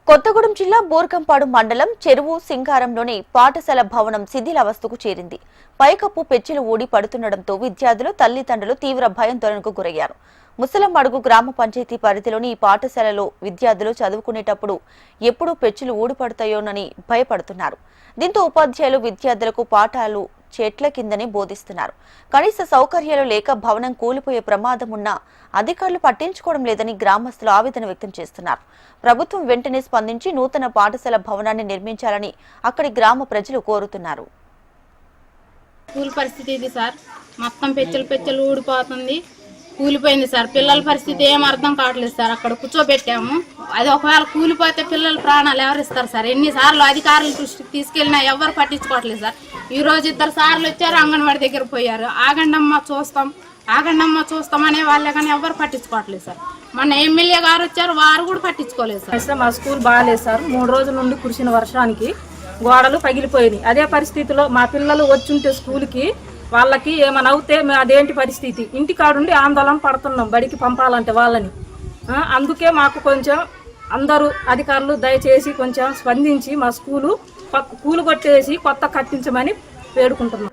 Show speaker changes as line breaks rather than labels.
కొత్తగూడెం జిల్లా బోర్గంపాడు మండలం చెరువు సింగారంలోని పాఠశాల భవనం శిథిలావస్థకు చేరింది. పైకప్పు పెచ్చులు ఊడి పడుతుండటంతో విద్యార్థులు తల్లిదండ్రులు తీవ్ర భయాందోళనకు గురయ్యారు. ముసలంమడుగు గ్రామ పంచాయతీ పరిధిలోని ఈ పాఠశాలలో విద్యార్థులు చదువుకునేటప్పుడు ఎప్పుడు పెచ్చులు ఊడిపడతాయోనని భయపడుతున్నారు. దీంతో ఉపాధ్యాయులు విద్యార్థులకు పాఠాలు చెట్ల కిందనే బోధిస్తున్నారు. కనీస సౌకర్యాలు లేక భవనం కూలిపోయే ప్రమాదం ఉన్నా అధికారులు పట్టించుకోవడం లేదని గ్రామస్తులు ఆవేదన వ్యక్తం చేస్తున్నారు. ప్రభుత్వం వెంటనే స్పందించి నూతన పాఠశాల భవనాన్ని నిర్మించాలని అక్కడి గ్రామ ప్రజలు కోరుతున్నారు.
స్కూల్ పరిస్థితి ఇది సార్, మొత్తం పెచ్చలు ఊడిపోతుంది, కూలిపోయింది సార్. పిల్లల పరిస్థితి ఏం అర్థం కావట్లేదు సార్. అక్కడ కూర్చోబెట్టాము, అది ఒకవేళ కూలిపోతే పిల్లల ప్రాణాలు ఎవరిస్తారు సార్? ఎన్నిసార్లు అధికారుల దృష్టికి తీసుకెళ్ళినా ఎవరు పట్టించుకోవట్లేదు సార్. ఈ రోజు 2 సార్లు వచ్చారు, అంగన్వాడి దగ్గర పోయారు. ఆగండమ్మ చూస్తాం అనే వాళ్ళే కానీ ఎవరు పట్టించుకోవట్లేదు సార్. మన ఎమ్మెల్యే గారు వచ్చారు, వారు కూడా పట్టించుకోలేదు సార్.
మా స్కూల్ బాగాలేదు సార్. 3 రోజుల నుండి కురిసిన వర్షానికి గోడలు పగిలిపోయినాయి. అదే పరిస్థితిలో మా పిల్లలు వచ్చుంటే స్కూల్కి వాళ్ళకి ఏమైనా అవుతే అదేంటి పరిస్థితి? ఇంటికాడుండి ఆందోళన పడుతున్నాం బడికి పంపాలంటే వాళ్ళని. అందుకే మాకు కొంచెం అందరూ అధికారులు దయచేసి కొంచెం స్పందించి మా స్కూలు కూలు కొట్టేసి కొత్త కట్టించమని వేడుకుంటున్నాం.